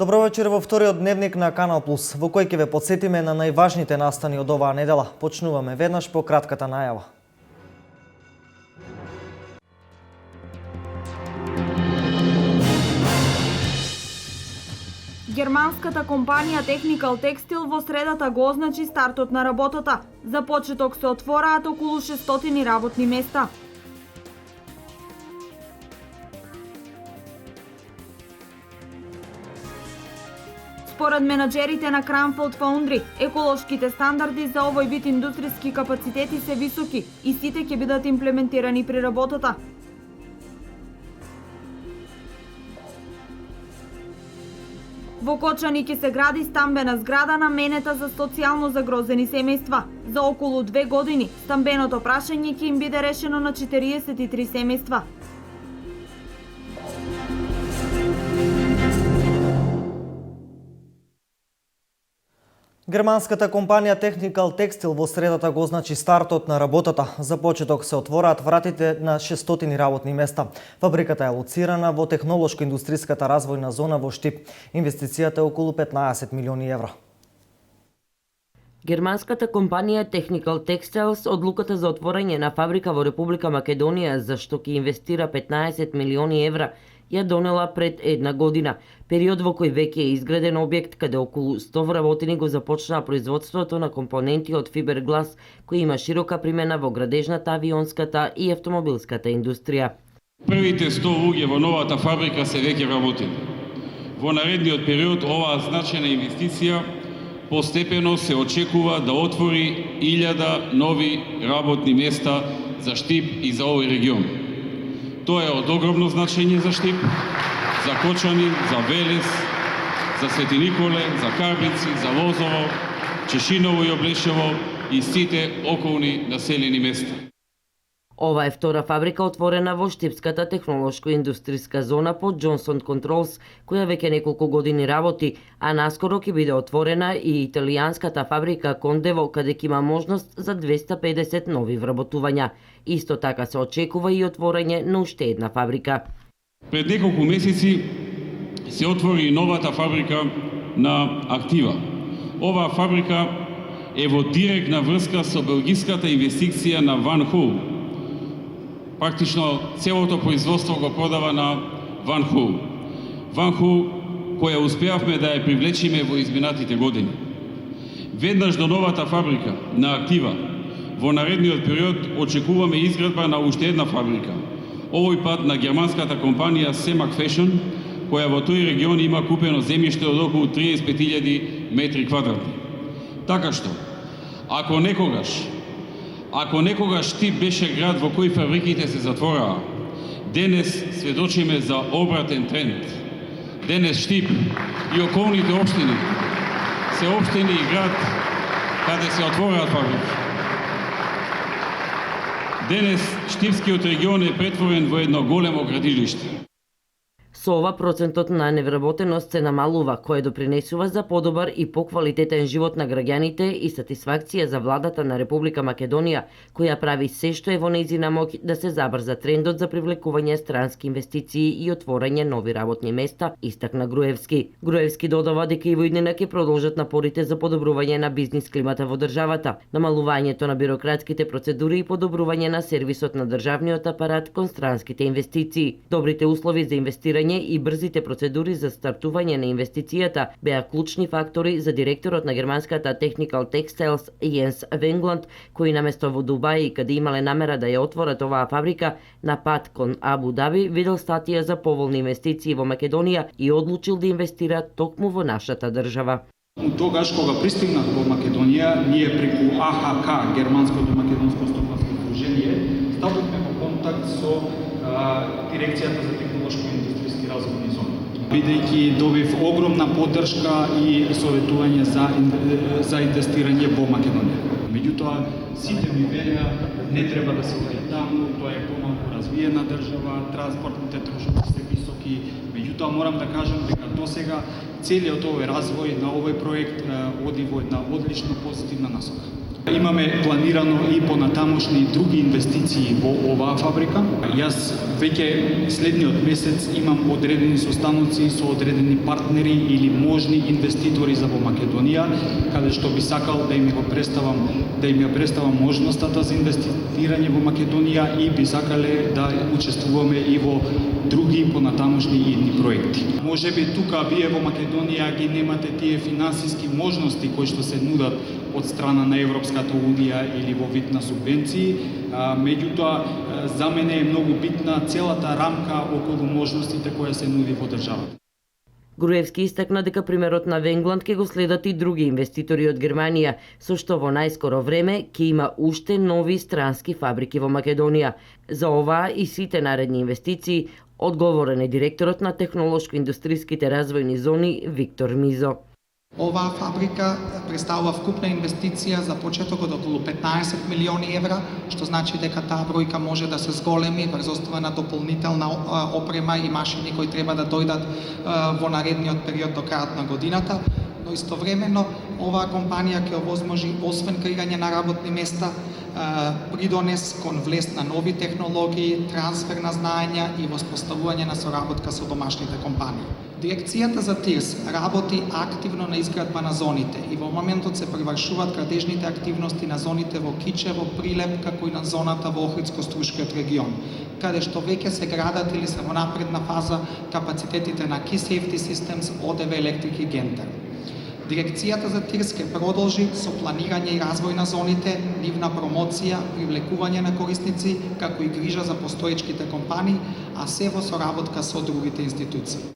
Добро вечер во вториот дневник на Канал Плюс, во кој ќе ве потсетиме на најважните настани од оваа недела. Почнуваме веднаш по кратката најава. Германската компанија Technical Textile во средата го означи стартот на работата. За почеток се отвораат околу 600 работни места. Според менаџерите на Cranfield Foundry, еколошките стандарди за овој вид индустријски капацитети се високи и сите ќе бидат имплементирани при работата. Во Кочани ќе се гради стамбена зграда наменета за социјално загрозени семејства. За околу 2 години стамбеното прашање ќе им биде решено на 43 семејства. Германската компанија Technical Textile во средата го означи стартот на работата. За почеток се отвораат вратите на 600 работни места. Фабриката е лоцирана во технолошко-индустријската развојна зона во Штип. Инвестицијата е околу 15 милиони евра. Германската компанија Technical Textiles одлуката за отворање на фабрика во Република Македонија, за што ќе инвестира 15 милиони евра, ја донела пред една година, период во кој веќе е изграден објект каде околу 100 вработени го започнаа производството на компоненти од фиберглас, кои има широка примена во градежната, авионската и автомобилската индустрија. Првите 100 луѓе во новата фабрика се веќе работени. Во наредниот период оваа значајна инвестиција постепено се очекува да отвори 1000 нови работни места за Штип и за овој регион. Тоа е од огромно значење за Штип, за Кочани, за Велес, за Свети Николе, за Карбици, за Лозово, Чешиново и Облешево и сите околни населени места. Ова е втора фабрика отворена во Штипската технолошко-индустријска зона под Johnson Controls, која веќе неколку години работи, а наскоро ќе биде отворена и италијанската фабрика Кондево, каде ќе има можност за 250 нови вработувања. Исто така се очекува и отворање на уште една фабрика. Пред неколку месеци се отвори новата фабрика на Актива. Оваа фабрика е во директна врска со белгиската инвестиција на Ван Хул. Практично целото производство го продава на Ван Хул. Ван Хул, која успеавме да ја привлечиме во изминатите години. Веднаш до новата фабрика на Актива, во наредниот период очекуваме изградба на уште една фабрика. Овој пат на германската компанија Semag Fashion, која во тој регион има купено земјиште од околу 35.000 метри квадратни. Така што, ако некогаш Штип беше град во кој фабриките се затвораа, денес сведочиме за обратен тренд. Денес Штип и околните општини се општини и град каде се отвораат фабрики. Денес Штипскиот регион е претворен во едно големо градилиште. Со ова процентот на невработеност се намалува, кое допринесува за подобар и поквалитетен живот на граѓаните и сатисфакција за владата на Република Македонија, која прави се што е во нејзина моќ да се забрза трендот за привлекување странски инвестиции и отворање нови работни места, истакна Груевски. Груевски додава дека и во иднина ќе продолжат напорите за подобрување на бизнис климата во државата, намалувањето на бирократските процедури и подобрување на сервисот на државниот апарат кон странските инвестиции. Добрите услови за инвестирање и брзите процедури за стартување на инвестицијата беа клучни фактори за директорот на германската Technical Textiles Jens Wengland, кој наместо во Дубај, каде имале намера да ја отворат оваа фабрика, на пат кон Абу Даби, видел статија за поволни инвестиции во Македонија и одлучил да инвестира токму во нашата држава. Тогаш кога пристигнав во Македонија, ние преку АХК, Германското македонско стопанско здружение, ставивме во контакт со дирекцијата за технолошко-индустријски развојни зони. Бидејќи добив огромна поддршка и советување за инвестирање во Македонија. Меѓутоа, сите ми велеа не треба да се оди таму, тоа е помалку развиена држава, транспортните трошоци се високи. Меѓутоа, морам да кажам дека досега целиот овој развој на овој проект оди во една одлично позитивна насока. Имаме планирано и понатамошни други инвестиции во оваа фабрика. Јас веќе следниот месец имам одредени состаноци со одредени партнери или можни инвеститори за во Македонија, каде што би сакал да им ја представам можността за инвестирање во Македонија и би сакале да учествуваме и во други понатамошни идни проекти. Можеби тука вие во Македонија ги немате тие финансиски можности кои што се нудат од страна на Европската Унија или во вид на субвенции, меѓутоа за мене е многу битна целата рамка околу можностите која се нуди во државата. Груевски истакна дека примерот на Венгланд ќе го следат и други инвеститори од Германија, со што во најскоро време ќе има уште нови странски фабрики во Македонија. За оваа и сите наредни инвестиции одговорен е директорот на технолошко-индустриските развојни зони Виктор Мизо. Оваа фабрика представува вкупна инвестиција за почеток од околу 15 милиони евра, што значи дека таа бројка може да се зголеми врз основа на дополнителна опрема и машини кои треба да дојдат во наредниот период до крајот на годината, но истовремено оваа компанија ќе овозможи освен креирање на работни места, придонес кон влез на нови технологии, трансфер на знаења и воспоставување на соработка со домашните компании. Дирекцијата за ТИРС работи активно на изградба на зоните и во моментот се превршуваат градежните активности на зоните во Кичево, Прилеп, како и на зоната во Охридско-Струшкиот регион, каде што веќе се градат или се во напредна фаза капацитетите на Key Safety Systems, ОДВ Електрик и Гентер. Дирекцијата за ТИРС ќе продолжи со планирање и развој на зоните, нивна промоција, привлекување на корисници, како и грижа за постоечките компании, а се во соработка со другите институции.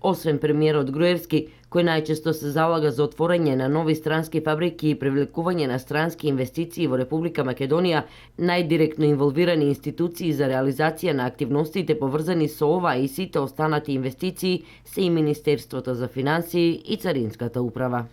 Освен премиерот Груевски, кој најчесто се залага за отворање на нови странски фабрики и привлекување на странски инвестиции во Република Македонија, најдиректно инволвирани институции за реализација на активностите поврзани со ова и сите останати инвестиции се и Министерството за финансии и Царинската управа.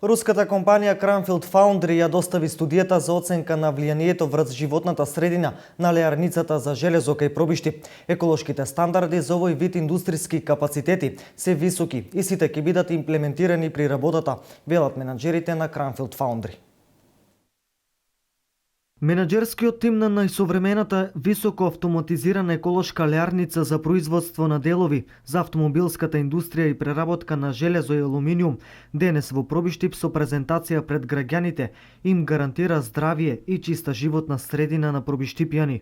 Руската компанија Cranfield Foundry ја достави студијата за оценка на влијанието врз животната средина на леарницата за железо кај Пробишти. Еколошките стандарди за овој вид индустријски капацитети се високи и сите ќе бидат имплементирани при работата, велат менаџерите на Cranfield Foundry. Менаџерскиот тим на најсовремената високо автоматизирана еколошка леарница за производство на делови за автомобилската индустрија и преработка на железо и алуминиум денес во Пробиштип со презентација пред граѓаните им гарантира здравје и чиста животна средина на пробиштипјани.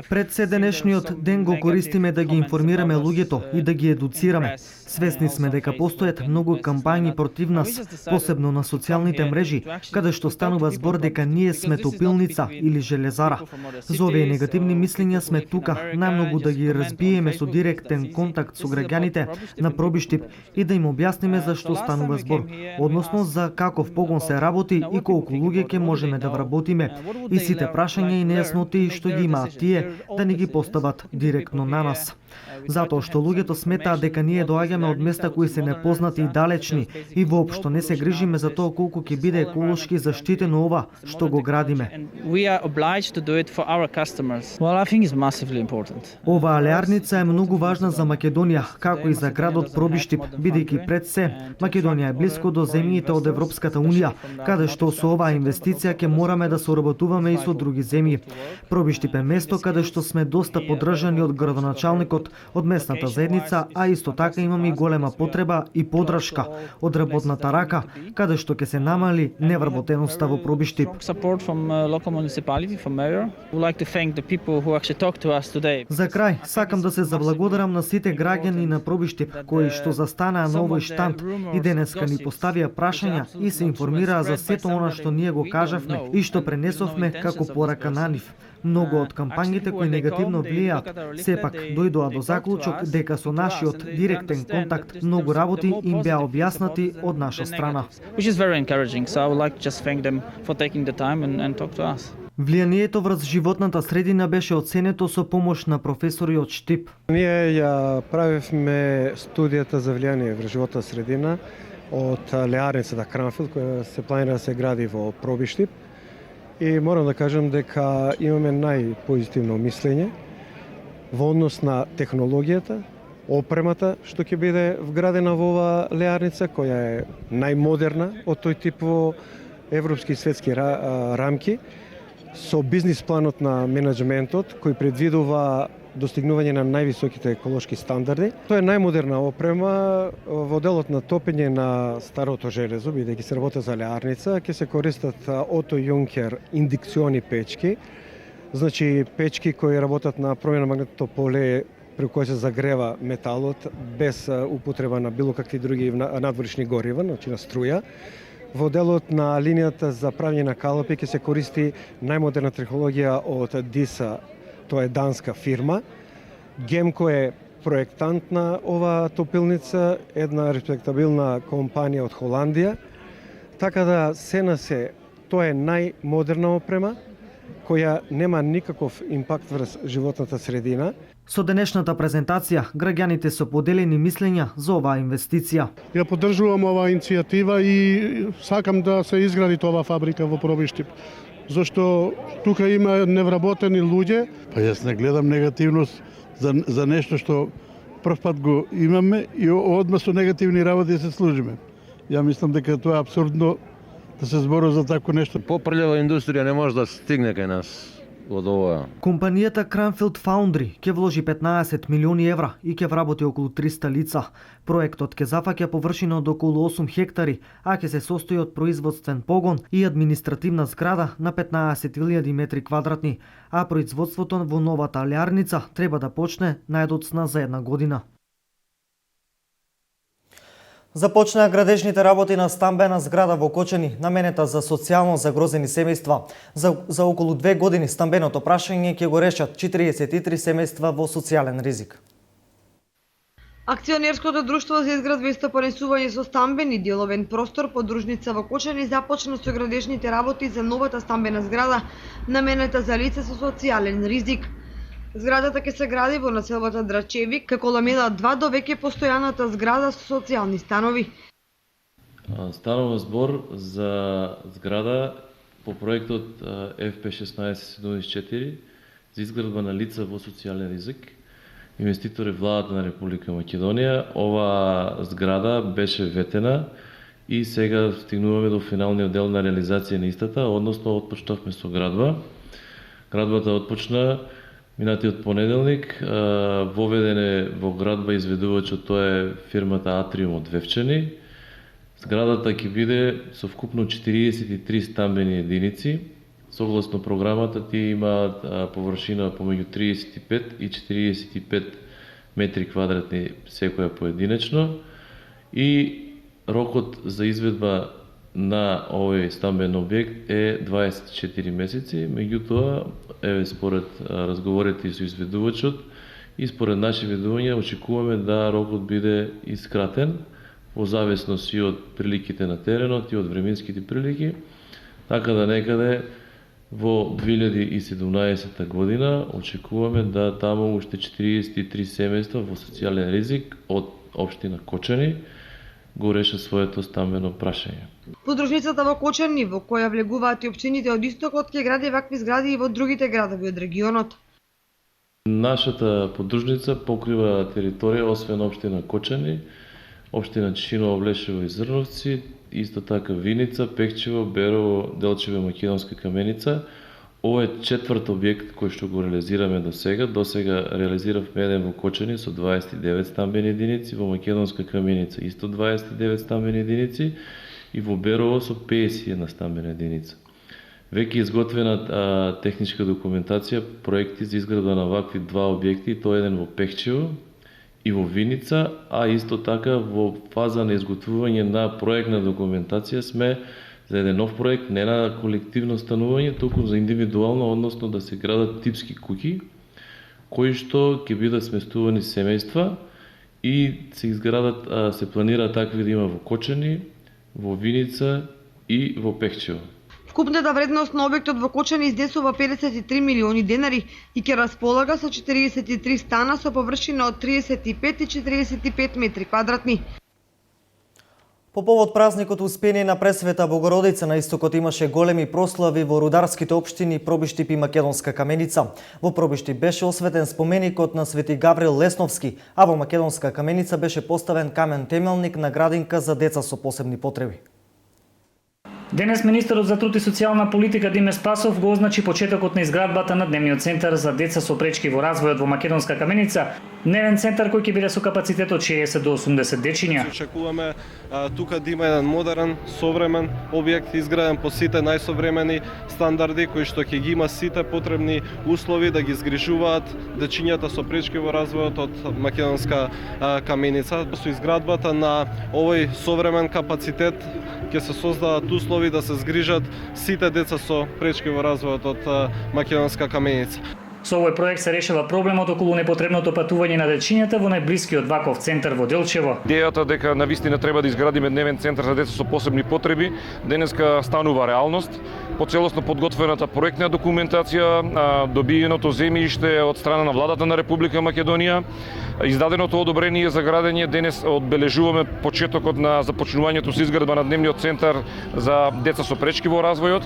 Пред се денешниот ден го користиме да ги информираме луѓето и да ги едуцираме. Свесни сме дека постојат многу кампањи против нас, посебно на социјалните мрежи, каде што станува збор дека ние сме топилница или железара. За овие негативни мислења сме тука најмногу да ги разбиеме со директен контакт со граѓаните на Пробиштип и да им објасниме за што станува збор, односно за каков погон се работи и колку луѓе ќе можеме да вработиме и сите прашања и нејасноти што ги имаат тие да не ги постават директно на нас. Затоа што луѓето сметаат дека ние доаѓаме од места кои се непознати и далечни и воопшто не се грижиме за тоа колку ќе биде еколошки заштитено ова што го градиме. Оваа леарница е многу важна за Македонија, како и за градот Пробиштип, бидејќи пред се Македонија е блиско до земјите од Европската Унија, каде што со оваа инвестиција ќе мораме да соработуваме и со други земји. Пробиштип е место каде што сме доста поддржани од градоначалникот, од местната заедница, а исто така имаме и голема потреба и поддршка од работната рака, каде што ќе се намали невработеноста во Пробиштип. За крај, сакам да се заблагодарам на сите граѓани на Пробиштип кои што застанаа на овој штанд и денеска ни поставија прашања и се информираа за сето она што ние го кажавме и што пренесовме како порака на нив. Многу од кампањите кои негативно влијаат сепак дојдоа до заклучок дека со нашиот директен контакт многу работи им беа објаснати од наша страна. Влијанието врз животната средина беше оценето со помош на професори од Штип. Ние ја правевме студијата за влијание врз животната средина од леарницата Cranfield, која се планира да се гради во Пробиштип. И морам да кажам дека имаме најпозитивно мислење во однос на технологијата, опремата што ќе биде вградена во ова леарница, која е најмодерна од тој тип во европски и светски рамки, со бизнис планот на менеджментот кој предвидува достигнување на највисоките еколошки стандарди. Тоа е најмодерна опрема во делот на топење на старото железо, бидејќи се работи за леарница, ќе се користат Ото Юнкер индукциони печки, значи печки кои работат на промена магнетното поле преку кој се загрева металот без употреба на било какви други надворешни горива, значи на струја. Во делот на линијата за правење на калапи ќе се користи најмодерна технологија од ДИСА, тоа е данска фирма. Гемко е проектант на ова топилница, една респектабилна компанија од Холандија. Така да се на се, тоа е најмодерна опрема која нема никаков импакт врз животната средина. Со денешната презентација, граѓаните со поделени мислења за оваа инвестиција. Ја поддржувам оваа иницијатива и сакам да се изгради тоа фабрика во Пробиштип. Зашто тука има невработени луѓе. Па јас не гледам негативност за нешто што прв пат го имаме и одма со негативни работи се служиме. Ја мислам дека тоа е апсурдно да се зборува за такво нешто. Попрљава индустрија не може да стигне кај нас од ова. Компанијата Cranfield Foundry ќе вложи 15 милиони евра и ќе вработи околу 300 лица. Проектот ќе зафаќа површина од околу 8 хектари, а ќе се состои од производствен погон и административна зграда на 15.000 метри квадратни, а производството во новата леарница треба да почне најдоцна за една година. Започнаа градежните работи на стамбена зграда во Кочани, наменета за социјално загрозени семејства. За околу 2 години стамбеното прашање ќе го решат 43 семејства во социјален ризик. Акционерското друштво за изградба и стопанисување со стамбен и деловен простор подружница во Кочани започна со градежните работи за новата стамбена зграда, наменета за лица со социјален ризик. Зградата ќе се гради во населбата Драчевик, како ламела 2 до веќе постојаната зграда со социјални станови. Станува збор за зграда по проектот FP1674 за изградба на лица во социјален ризик. Инвеститор е владата на Република Македонија. Ова зграда беше ветена и сега стигнуваме до финалниот дел на реализација на истата, односно отпочнавме со градба. Градбата отпочна минатиот понеделник. Воведен е во градба изведувачот, тоа е фирмата Атриум од Вевчани. Зградата ќе биде со вкупно 43 стамбени единици. Согласно програмата тие имаат површина помеѓу 35 и 45 метри квадратни секоја поединечно и рокот за изведба на овој стамбен објект е 24 месеци. Меѓутоа, според разговорите со изведувачот и според наши ведувања очекуваме да рокот биде искратен во зависност и од приликите на теренот и од временските прилики, така да некаде во 2017 година очекуваме да таму уште 43 семејства во социјален ризик од општина Кочани го реша своето стамбено прашање. Подружницата во Кочани, во која влегуваат и општините од истокот, ќе гради вакви згради и во другите градови од регионот. Нашата подружница покрива територија освен општина Кочани, општина Чишиново, Блешево и Зрновци, исто така Виница, Пекчево, Берово, Делчево, Македонска Каменица. Ова е четврт објект кој што го реализираме до сега. До сега реализиравме еден во Кочани со 29 стамбени единици, во Македонска Каменица исто 29 стамбени единици и во Берово со 51 стамбена единица. Веќе изготвена техничка документација, проекти за изградба на вакви два објекти, тоа еден во Пекчево и во Виница, а исто така во фаза на изготвување на проектна документација сме за еден нов проект, не на колективно станување, туку за индивидуално, односно да се градат типски куќи, кои што ќе бидат сместувани семејства и се изградат, се планира такви да има во Кочани, во Виница и во Пекчево. Вкупната вредност на објектот во Кочани изнесува 53 милиони денари и ќе располага со 43 стана со површина од 35 и 45 метри квадратни. По повод празникот Успение на Пресвета Богородица на истокот имаше големи прослави во рударските општини Пробиштип и Македонска Каменица. Во Пробиштип беше осветен споменикот на Свети Гаврил Лесновски, а во Македонска Каменица беше поставен камен темелник на градинка за деца со посебни потреби. Денес министерот за труд и социјална политика Диме Спасов го означи почетокот на изградбата на Дневниот центар за деца со пречки во развојот во Македонска Каменица, дневен центар кој ќе биде со капацитет од 60 до 80 дечиња. Очекуваме тука да има еден модерен, современ објект изграден по сите најсовремени стандарди кои што ќе ги има сите потребни услови да ги згрижуваат дечињата со пречки во развојот од Македонска Каменица. Со изградбата на овој современ капацитет ќе се создадат услови да се згрижат сите деца со пречки во развојот од Македонска Каменица. Со овој проект се решава проблемот околу непотребното патување на дечињата во најблискиот ваков центар во Делчево. Идејата дека навистина треба да изградиме дневен центар за деца со посебни потреби денеска станува реалност. По целосно подготвената проектна документација, добиеното земјиште од страна на владата на Република Македонија, издаденото одобрение за градење, денес одбележуваме почетокот на започнувањето со изградба на дневниот центар за деца со пречки во развојот.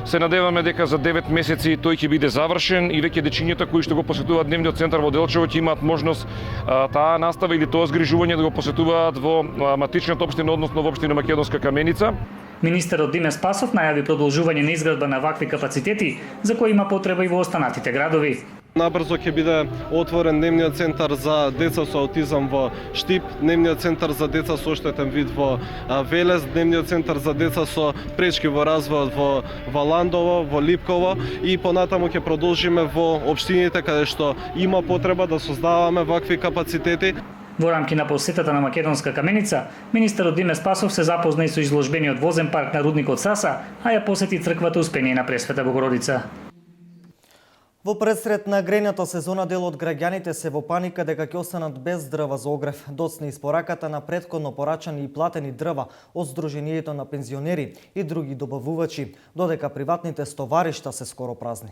Се надеваме дека за 9 месеци тој ќе биде завршен и веќе дечињата кои што го посетуваат дневниот центар во Делчево ќе имаат можност таа настава или тоа згрижување да го посетуваат во матичната општина, односно во општина Македонска Каменица. Министерот Диме Спасов најави продолжување на изградба на вакви капацитети за кои има потреба и во останатите градови. Набрзо ќе биде отворен дневниот центар за деца со аутизам во Штип, дневниот центар за деца со оштетен вид во Велес, дневниот центар за деца со пречки во развојот во Валандово, во Липково и понатаму ќе продолжиме во општините каде што има потреба да создаваме вакви капацитети. Во рамки на посетата на Македонска Каменица, министерот Диме Спасов се запозна и со изложбениот возен парк на рудникот Саса, а ја посети црквата Успение на Пресвета Богородица. Во предсред на грејната сезона дел од граѓаните се во паника дека ќе останат без дрва за огрев. Доцна испораката на претходно порачани и платени дрва од Сдруженијето на пензионери и други добавувачи, додека приватните стоваришта се скоро празни.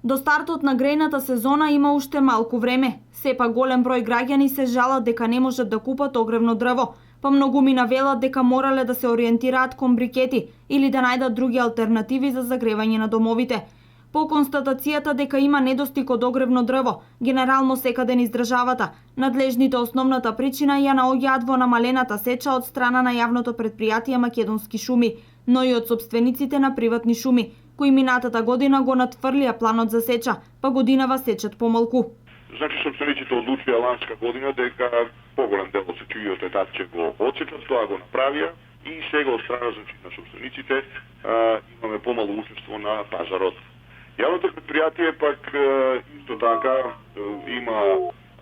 До стартот на грејната сезона има уште малку време. Сепак голем број граѓани се жалат дека не можат да купат огревно дрво, па многумина велат дека морале да се ориентираат кон брикети или да најдат други алтернативи за загревање на домовите. По констатацијата дека има недостиг од огревно дрво, генерално секаде низ државата, надлежните основната причина ја наоѓаат во намалената сеча од страна на јавното претпријатие Македонски шуми, но и од сопствениците на приватни шуми, кои минатата година го надфрлија планот за сеча, па годинава сечат помалку. Значи, собствениците одлучија ланска година дека поголем дел од сечивиот етап ќе го отсечат, тоа го направија и сега од страна на собствениците имаме помало учество на пазарот. Јавното претпријатие пак исто така има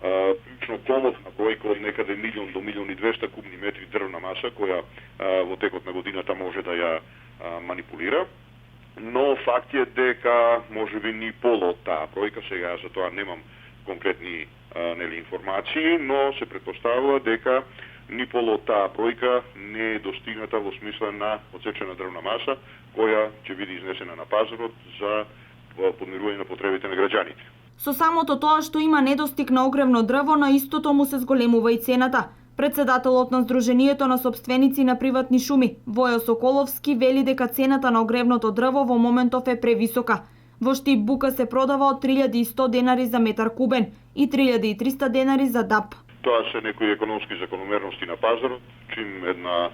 прилично комотна бројка од некаде 1 до 1.200.000 кубни метри дрвна маса која во текот на годината може да ја манипулира. Но факт е дека можеби ни полу од таа бројка, сега за тоа немам конкретни информации, но се претпоставува дека ни полу од таа бројка не е достигната во смисла на отсечена дрвна маса која ќе биде изнесена на пазарот за подмирување на потребите на граѓаните. Со самото тоа што има недостиг на огревно дрво, на истото му се зголемува и цената. Председателот на Сдруженијето на собственици на приватни шуми, Војо Соколовски, вели дека цената на огревното дрво во моментов е превисока. Во Штип бука се продава од 3100 денари за метар кубен и 3300 денари за даб. Тоа се некои економски закономерности на пазарот, чим една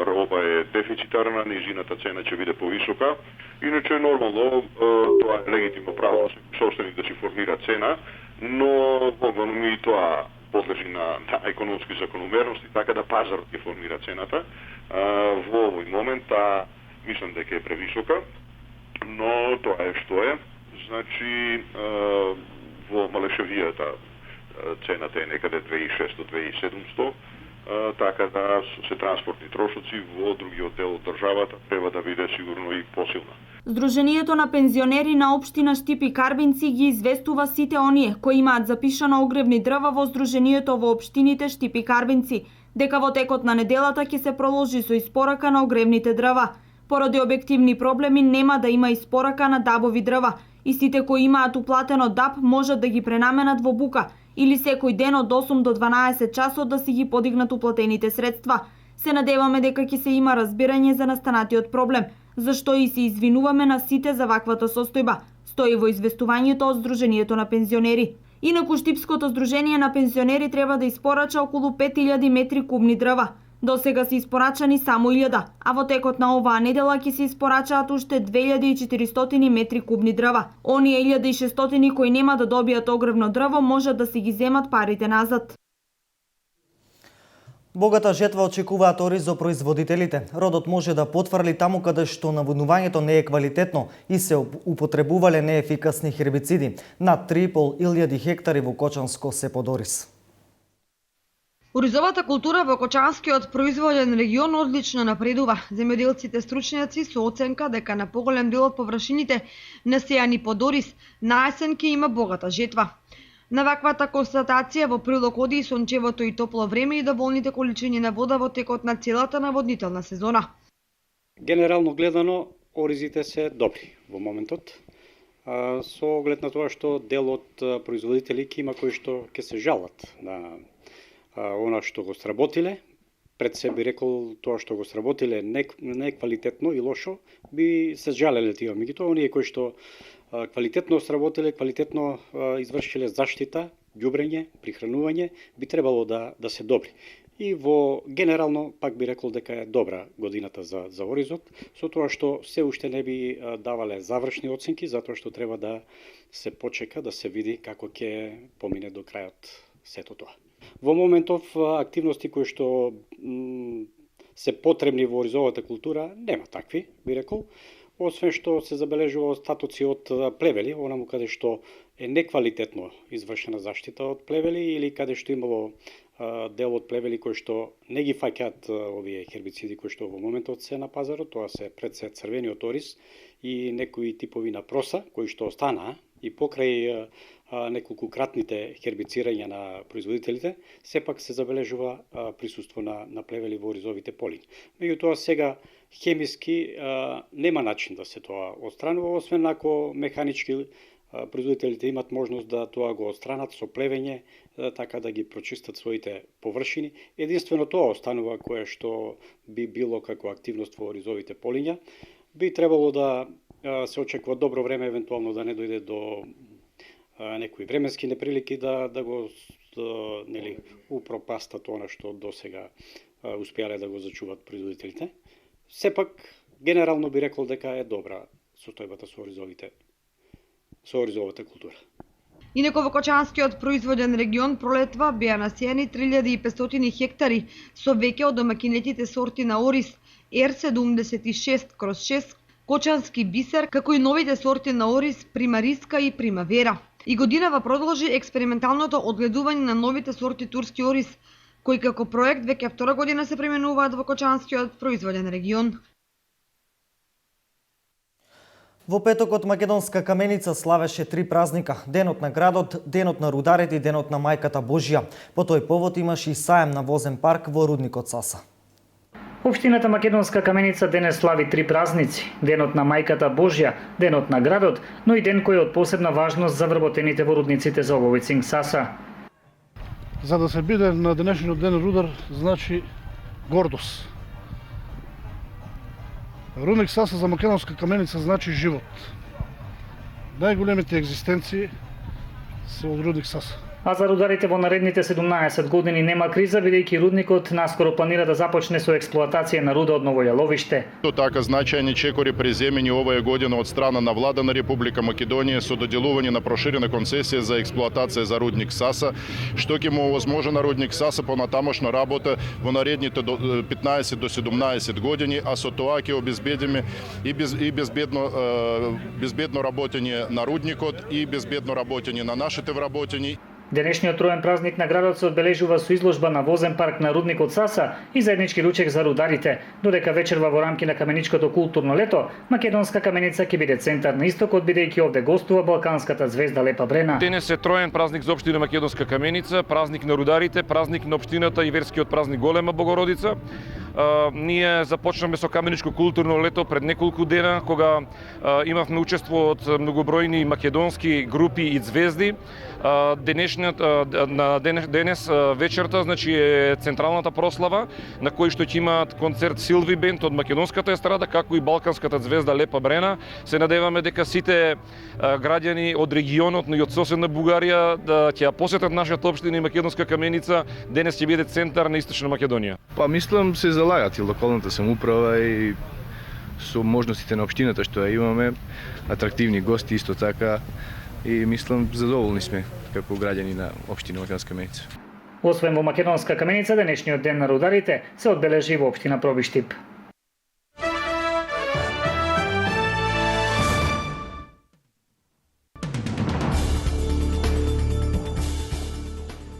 роба е дефицитарна, низината цена ќе биде повисока. Иначе е нормално, тоа е легитимно право на собственик да си формира цена, но и тоа подлежи на економски закономерности, така да пазарот ќе формира цената. Во овој момент мислам дека е превисока, но тоа е што е. Значи, во Малешевијата цената е некаде 2600-2700, така да се транспортни трошоци во другиот дел од државата треба да биде сигурно и посилна. Сдруженијето на пензионери на општина Штип и Карбинци ги известува сите оние кои имаат запишано огревни дрва во Сдруженијето во општините Штип и Карбинци, дека во текот на неделата ќе се проложи со испорака на огревните дрва. Поради објективни проблеми нема да има испорака на дабови дрва и сите кои имаат уплатено даб можат да ги пренаменат во бука или секој ден од 8 до 12 часот да си ги подигнат уплатените средства. Се надеваме дека ќе се има разбирање за настанатиот проблем, зашто и се извинуваме на сите за ваквата состојба, стои во известувањето од Сдруженијето на пензионери. Инаку Штипското Сдружение на пензионери треба да испорача околу 5000 метри кубни дрва. До сега се испорачани само 1000, а во текот на оваа недела ќе се испорачаат уште 2400 метри кубни дрва. Оние 1600 кои нема да добијат огревно дрво можат да си ги земат парите назад. Богата жетва очекуваат оризо производителите. Родот може да потврли таму каде што наводнувањето не е квалитетно и се употребувале неефикасни хербициди. Над 3500 хектари во Кочанско се под ориз. Оризовата култура во Кочанскиот производен регион одлично напредува. Земјоделците стручњаци со оценка дека на поголем дел од површините насејани под ориз, на есен ќе има богата жетва. На ваквата констатација во прилог оди и сончевото и топло време и доволните количини на вода во текот на целата наводнителна сезона. Генерално гледано, оризите се добри во моментот. Со оглед на тоа што дел од производители ќе има кои што ќе се жалат на она што го сработиле. Пред се би рекол тоа што го сработиле не квалитетно и лошо, би се жалеле тие. Меѓутоа, оние кои што квалитетно сработиле, квалитетно извршиле заштита, ѓубрење, прихранување, би требало да се добри. И во генерално пак би рекол дека е добра годината за оризот, со тоа што се уште не би давале завршни оценки, затоа што треба да се почека да се види како ќе помине до крајот сето тоа. Во моментов активности кои што се потребни во оризовата култура нема такви, би рекол. Освен што се забележува остатоци од плевели, онаму каде што е неквалитетно извршена заштита од плевели или каде што имало дел од плевели кои што не ги фаќаат овие хербициди кои што во моментот се на пазарот, тоа се пред се црвениот ориз и некои типови на проса кои што останаа и покрај неколкукратните хербицирања на производителите, сепак се забележува присуство на плевели во оризовите полиња. Меѓутоа сега хемиски нема начин да се тоа отстранува, освен ако механички производителите имат можност да тоа го отстранат со плевење, така да ги прочистат своите површини. Единствено тоа останува кое што би било како активност во оризовите полиња. Би требало да се очекува добро време, евентуално да не дојде до некои временски неприлики да го упропастат она што до сега успеале да го зачуват производителите. Сепак, генерално би рекол дека е добра состојбата со оризовата култура. Инаку во Кочанскиот производен регион пролетва беа насејани 3500 хектари со веќе од домакинетите сорти на ориз R76/6, Кочански бисер, како и новите сорти на ориз Примариска и Примавера. И годинава продолжи експерименталното одгледување на новите сорти турски ориз, кои како проект веќе втора година се применуваат во Кочанскиот производен регион. Во петокот Македонска каменица славеше 3 празника: Денот на градот, Денот на рударите и Денот на Мајката Божја. По тој повод имаше и саем на возен парк во рудникот Саса. Општината Македонска каменица денес слави 3 празници: Денот на Мајката Божја, Денот на градот, но и ден кој е од посебна важност за вработените во рудниците за овој цинк Саса. За да се биде на денешниот ден рудар, значи гордост. Рудник Саса за Македонска каменица значи живот. Најголемите екзистенции се од рудник Саса. А за рударите во наредните 17 години нема криза, бидејќи рудникот наскоро планира да започне со експлоатација на руда од ново јаловиште. Така значајни чекори преземени оваа година од страна на влада на Република Македонија со доделување на проширена концесија за експлоатација за рудник Саса, што ќе му овозможи на рудник Саса понатамошна работа во наредните 15 до 17 години, а со тоа ќе обезбедиме и безбедно работење на рудникот и безбедно работење на нашите вработени. Денешниот троен празник на градот се одбележува со изложба на возен парк на рудникот Саса и заеднички ручек за рударите, додека вечерва во рамки на каменичкото културно лето, Македонска каменица ќе биде центар на истокот, бидејќи овде гостува балканската звезда Лепа Брена. Денес е троен празник за општина Македонска каменица, празник на рударите, празник на општината и верскиот празник Голема Богородица. Ние започнаме со Каменичко културно лето пред неколку дена, кога имавме учество од многобројни македонски групи и звезди. Денес вечерта, значи, е централната прослава, на кој што ќе имаат концерт Силви Бенд од македонската естрада, како и балканската звезда Лепа Брена. Се надеваме дека сите граѓани од регионот, но и од соседна Бугарија ќе ја посетат нашата општина и Македонска Каменица. Денес ќе биде центар на Источна Македонија. Па мислам се залагат и локалната самоуправа и со можностите на општината што ја имаме, атрактивни гости исто така, и мислам задоволни сме како граѓани на општина Македонска Каменица. Освен во Македонска Каменица, денешниот ден на рударите се одбележи во општина Пробиштип.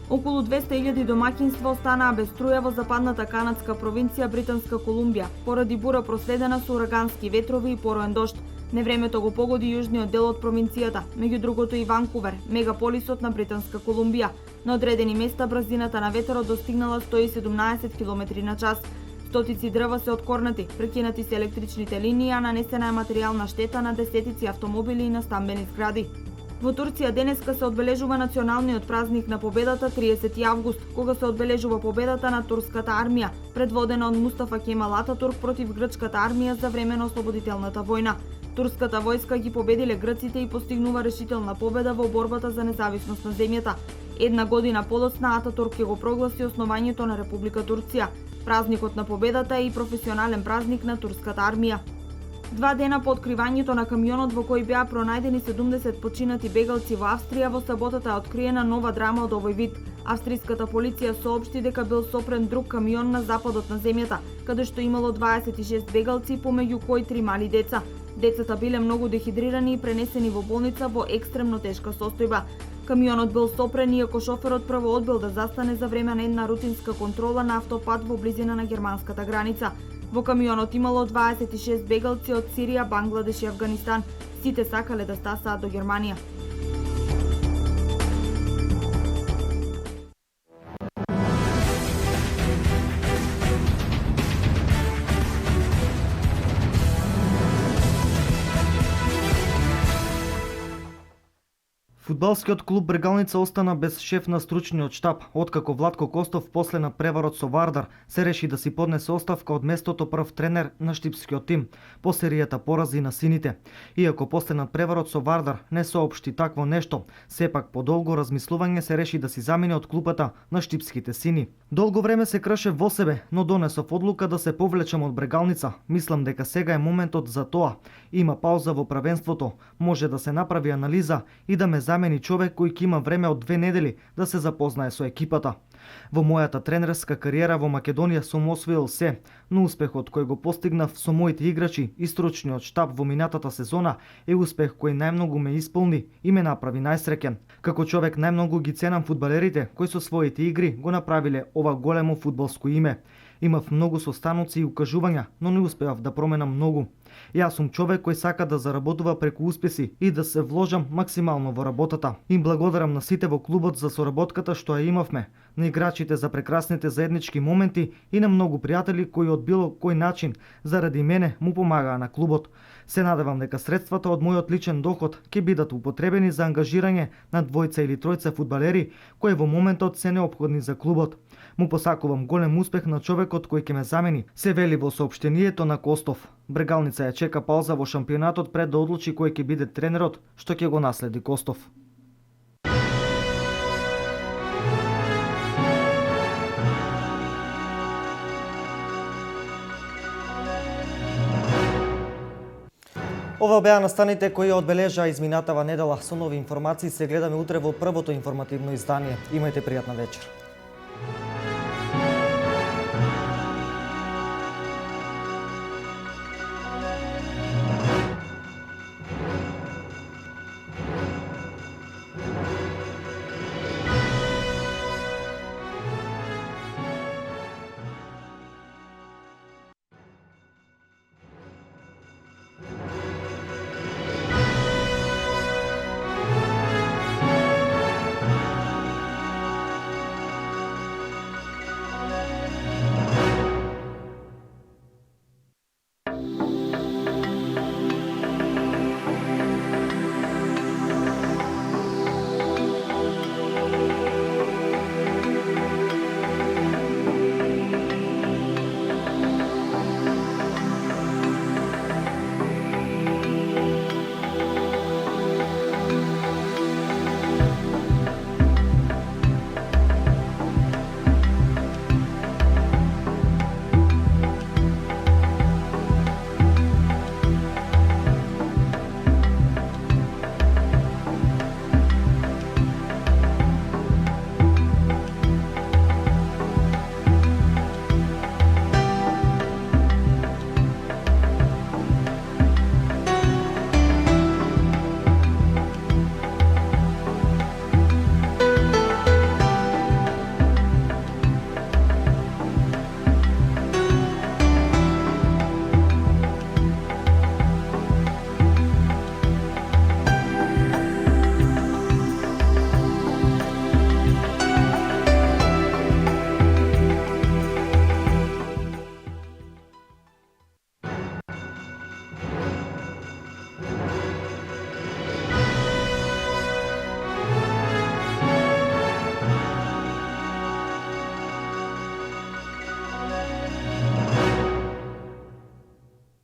Околу 200.000 домаќинства останаа без струја во западната канадска провинција Британска Колумбија, поради бура проследена со урагански ветрови и пороен дожд. Невремето го погоди јужниот дел од провинцијата, меѓу другото и Ванкувер, мегаполисот на Британска Колумбија. На одредени места брзината на ветерот достигнала 117 км на час. Стотици дрва се откорнати, прекинати се електричните линии, а нанесена е материјална штета на десетици автомобили и на стамбени згради. Во Турција денеска се одбележува националниот празник на победата 30 август, кога се одбележува победата на турската армија, предводена од Мустафа Кемал Ататурк против грчката армија за време на ослободителната војна. Турската војска ги победиле грците и постигнува решителна победа во борбата за независност на земјата. Една година подоцна Ататурк ќе го прогласи основањето на Република Турција. Празникот на победата е и професионален празник на турската армија. 2 дена по откривањето на камионот во кој беа пронајдени 70 починати бегалци во Австрија, во саботата е откриена нова драма од овој вид. Австриската полиција соопшти дека бил сопрен друг камион на западот на земјата, каде што имало 26 бегалци, помеѓу кои 3 мали деца. Децата биле многу дехидрирани и пренесени во болница во екстремно тешка состојба. Камионот бил сопрен иако шоферот прво одбил да застане за време на една рутинска контрола на автопат во близина на германската граница. Во камионот имало 26 бегалци од Сирија, Бангладеш и Авганистан. Сите сакале да стасаат до Германија. Фудбалскиот клуб Брегалница остана без шеф на стручниот штаб, откако Владко Костов после на преварот со Вардар се реши да си поднесе оставка од местото прв тренер на штипскиот тим по серијата порази на сините. Иако после на преварот со Вардар не соопшти такво нешто, сепак по долго размислување се реши да си замине од клупата на штипските сини. Долго време се кршев во себе, но донесов одлука да се повлечем од Брегалница. Мислам дека сега е моментот за тоа. Има пауза во правенството, може да се направи анализа и да ме замени човек кој ќе има време од 2 недели да се запознае со екипата. Во мојата тренерска кариера во Македонија сум освоил се, но успехот кој го постигнав со моите играчи и стручниот штаб во минатата сезона е успех кој најмногу ме исполни и ме направи најсреќен. Како човек најмногу ги ценам фудбалерите кои со своите игри го направиле ова големо фудбалско име. Имав многу состаноци и укажувања, но не успеав да променам многу. Јас сум човек кој сака да заработува преку успеси и да се вложам максимално во работата. Им благодарам на сите во клубот за соработката што ја имавме, на играчите за прекрасните заеднички моменти и на многу пријатели кои од било кој начин заради мене му помагаа на клубот. Се надевам дека средствата од мојот личен доход ќе бидат употребени за ангажирање на 2 или 3 фудбалери кои во моментот се неопходни за клубот. Му посакувам голем успех на човекот кој ќе ме замени, се вели во соопштението на Костов. Брегалница ја чека пауза во шампионатот пред да одлучи кој ќе биде тренерот што ќе го наследи Костов. Ова беа настаните кои одбележаа изминатава недела. Со нови информации се гледаме утре во првото информативно издание. Имајте пријатна вечер.